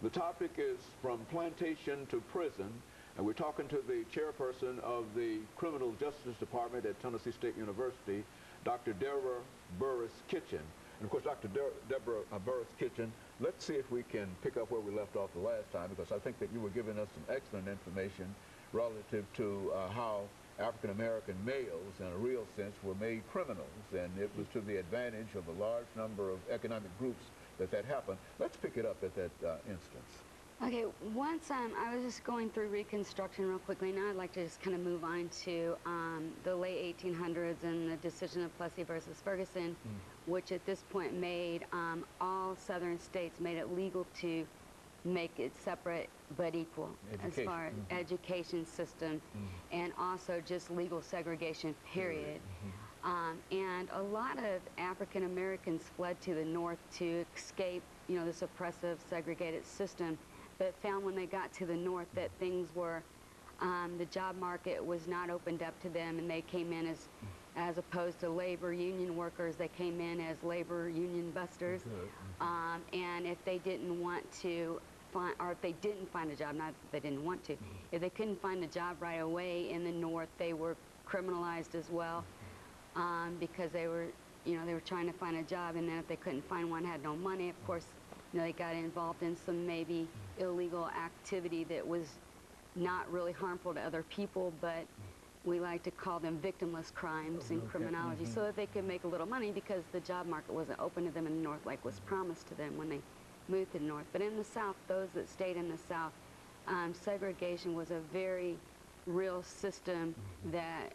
The topic is From Plantation to Prison, and we're talking to the chairperson of the Criminal Justice Department at Tennessee State University, Dr. DBurris-Kitchen. And of course, Dr. DBurris-Kitchen, let's see if we can pick up where we left off the last time, because I think that you were giving us some excellent information relative to how African-American males, in a real sense, were made criminals, and it was to the advantage of a large number of economic groups that happened. Let's pick it up at that instance. Okay, once I was just going through Reconstruction real quickly. Now I'd like to just kind of move on to the late 1800s and the decision of Plessy versus Ferguson, which at this point made all southern states made it legal to make it separate but equal as far as education system, and also just legal segregation, period. And a lot of African Americans fled to the north to escape, you know, this oppressive, segregated system, but found when they got to the north that things were, the job market was not opened up to them, and they came in as opposed to labor union workers, they came in as labor union busters. And if they didn't want to find, or if they didn't find a job, not that they didn't want to, if they couldn't find a job right away in the north, they were criminalized as well, because they were, you know, they were trying to find a job, and then if they couldn't find one, had no money, of course, you know, they got involved in some maybe illegal activity that was not really harmful to other people, but we like to call them victimless crimes in criminology, so that they could make a little money because the job market wasn't open to them in the north like was promised to them when they moved to the north. But in the south, those that stayed in the south, segregation was a very real system that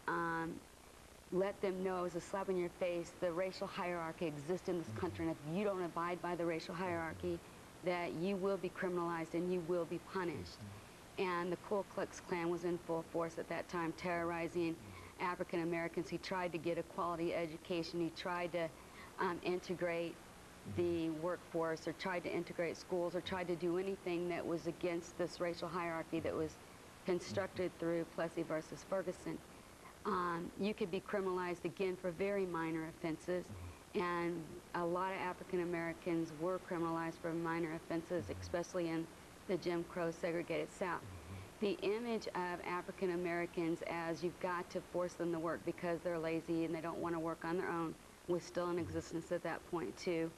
let them know, as a slap in your face, the racial hierarchy exists in this country, and if you don't abide by the racial hierarchy, that you will be criminalized and you will be punished. And the Ku Klux Klan was in full force at that time, terrorizing African Americans. He tried to get a quality education. He tried to integrate the workforce, or tried to integrate schools, or tried to do anything that was against this racial hierarchy that was constructed through Plessy versus Ferguson. You could be criminalized again for very minor offenses, and a lot of African Americans were criminalized for minor offenses, especially in the Jim Crow segregated South. The image of African Americans as you've got to force them to work because they're lazy and they don't want to work on their own was still in existence at that point too,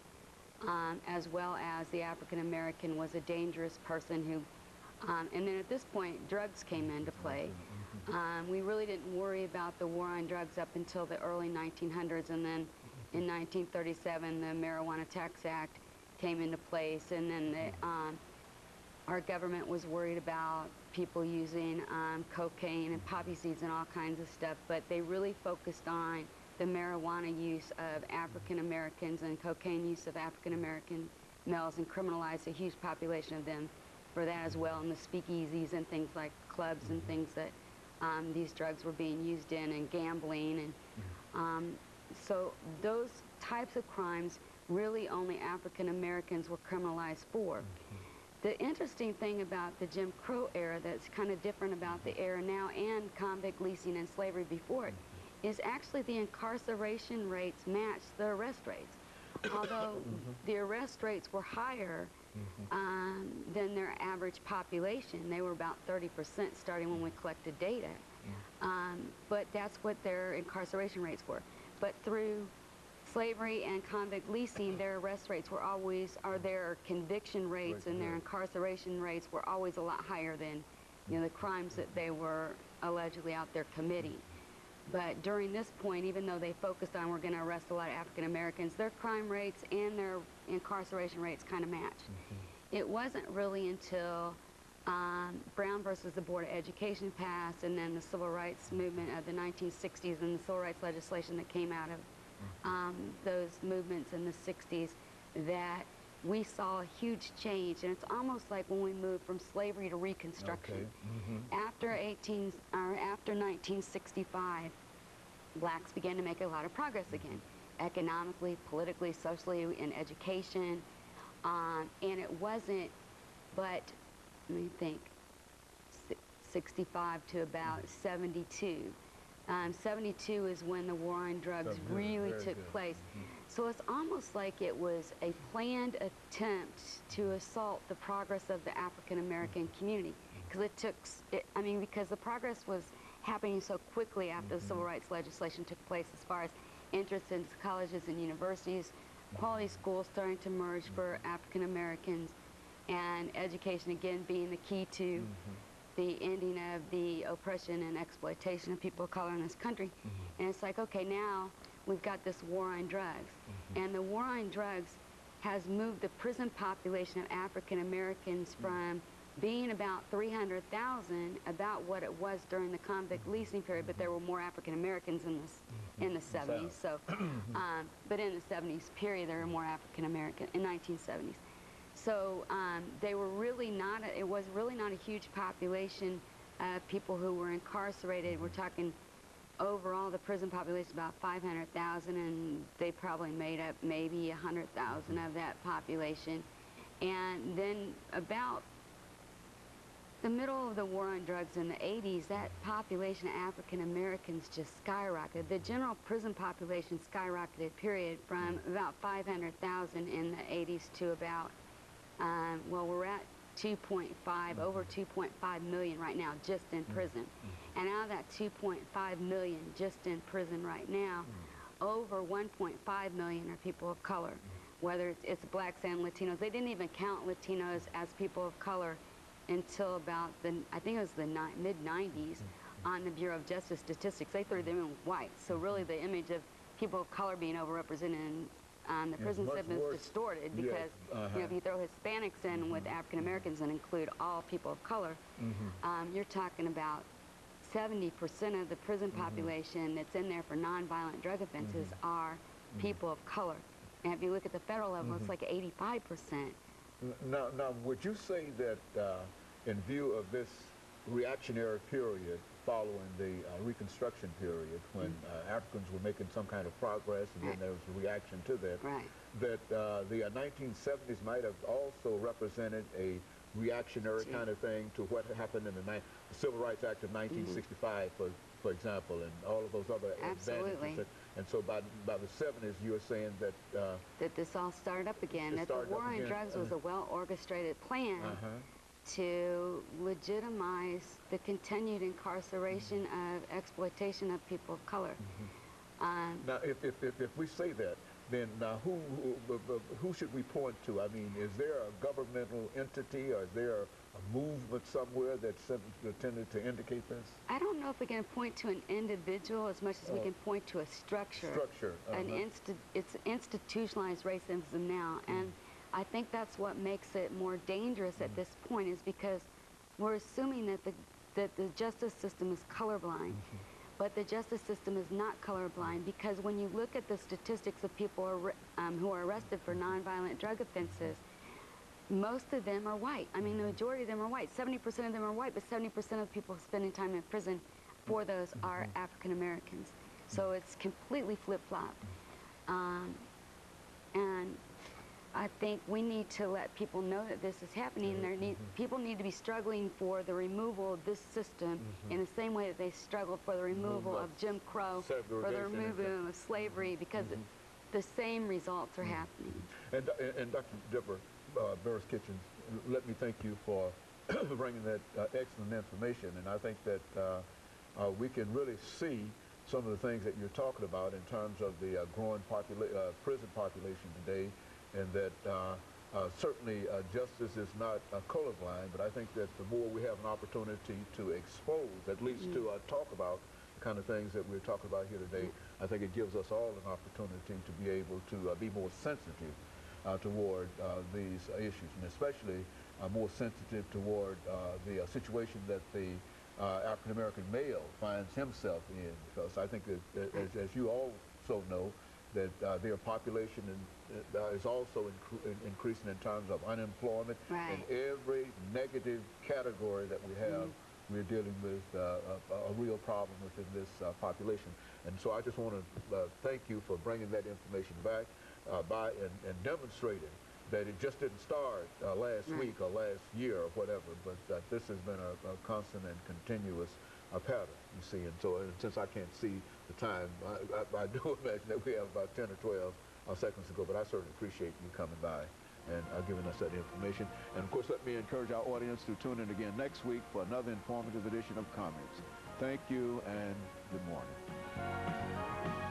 as well as the African American was a dangerous person who, and then at this point drugs came into play. We really didn't worry about the war on drugs up until the early 1900s, and then in 1937 the Marijuana Tax Act came into place, and then our government was worried about people using cocaine and poppy seeds and all kinds of stuff, but they really focused on the marijuana use of African Americans and cocaine use of African American males, and criminalized a huge population of them for that as well, and the speakeasies and things like clubs and things that these drugs were being used in, and gambling, and so those types of crimes really only African Americans were criminalized for. The interesting thing about the Jim Crow era that's kind of different about the era now and convict leasing and slavery before it is actually the incarceration rates matched the arrest rates. Although the arrest rates were higher than their average population. They were about 30% starting when we collected data. But that's what their incarceration rates were. But through slavery and convict leasing, their arrest rates were always, or their conviction rates and their incarceration rates were always a lot higher than, you know, the crimes that they were allegedly out there committing. But during this point, even though they focused on we're going to arrest a lot of African Americans, their crime rates and their incarceration rates kind of matched. It wasn't really until Brown versus the Board of Education passed, and then the civil rights movement of the 1960s and the civil rights legislation that came out of those movements in the 60s, that we saw a huge change. And it's almost like when we moved from slavery to Reconstruction. After 1965, blacks began to make a lot of progress again, economically, politically, socially, in education, and it wasn't but, let me think, 65 to about 72. 72 is when the war on drugs really took place. So it's almost like it was a planned attempt to assault the progress of the African American community, because because the progress was happening so quickly after the civil rights legislation took place, as far as interest in colleges and universities, quality schools starting to emerge for African Americans, and education again being the key to the ending of the oppression and exploitation of people of color in this country. And it's like, okay, now we've got this war on drugs. And the war on drugs has moved the prison population of African Americans from being about 300,000, about what it was during the convict leasing period, but there were more African Americans in the 70s. So, but in the 70s period, there were more African American in 1970s. So they were really not. It was really not a huge population of people who were incarcerated. We're talking overall the prison population about 500,000, and they probably made up maybe 100,000 of that population. And then about the middle of the war on drugs in the 80s, that population of African Americans just skyrocketed. The general prison population skyrocketed, period, from about 500,000 in the 80s to about, well, we're at 2.5, over 2.5 million right now just in prison. And out of that 2.5 million just in prison right now, over 1.5 million are people of color, whether it's blacks and Latinos. They didn't even count Latinos as people of color until about I think it was the mid-90s on the Bureau of Justice Statistics. They threw them in white. So really the image of people of color being overrepresented in the prison system is distorted, because you know, if you throw Hispanics in with African Americans and include all people of color, you're talking about 70% of the prison population that's in there for nonviolent drug offenses are people of color. And if you look at the federal level, it's like 85%. Now, would you say that in view of this reactionary period following the Reconstruction period, when Africans were making some kind of progress, and then there was a reaction to that, that the 1970s might have also represented a reactionary kind of thing to what happened in the Civil Rights Act of 1965, for example, and all of those other advantages. And so by the 70s, you were saying that that this all started up again, that the war on drugs was a well-orchestrated plan to legitimize the continued incarceration of exploitation of people of color. Now, if we say that, then who should we point to? I mean, is there a governmental entity, or is there a movement somewhere that's tended to indicate this? I don't know if we can point to an individual as much as we can point to a structure. It's institutionalized racism now, and I think that's what makes it more dangerous at this point, is because we're assuming that the justice system is colorblind. But the justice system is not colorblind, because when you look at the statistics of people who are arrested for nonviolent drug offenses, most of them are white. I mean, the majority of them are white. 70% of them are white, but 70% of people spending time in prison for those are African Americans. So it's completely flip-flopped. And I think we need to let people know that this is happening. People need to be struggling for the removal of this system in the same way that they struggled for the removal of Jim Crow, for the removal of slavery, because the same results are happening. And Dr. DBurris-Kitchen, let me thank you for bringing that excellent information. And I think that we can really see some of the things that you're talking about in terms of the growing prison population today, and that certainly justice is not colorblind, but I think that the more we have an opportunity to expose, at least to talk about the kind of things that we're talking about here today, I think it gives us all an opportunity to be able to be more sensitive toward these issues, and especially more sensitive toward the situation that the African-American male finds himself in, because I think that, as you also know, that their population is also increasing in terms of unemployment. In every negative category that we have, we're dealing with a real problem within this population. And so I just want to thank you for bringing that information back and demonstrating that it just didn't start last week or last year or whatever, but that this has been a constant and continuous pattern, you see. And so, and since I can't see the time, I do imagine that we have about 10 or 12 seconds ago, but I certainly appreciate you coming by and giving us that information. And of course, let me encourage our audience to tune in again next week for another informative edition of Comments. Thank you and good morning.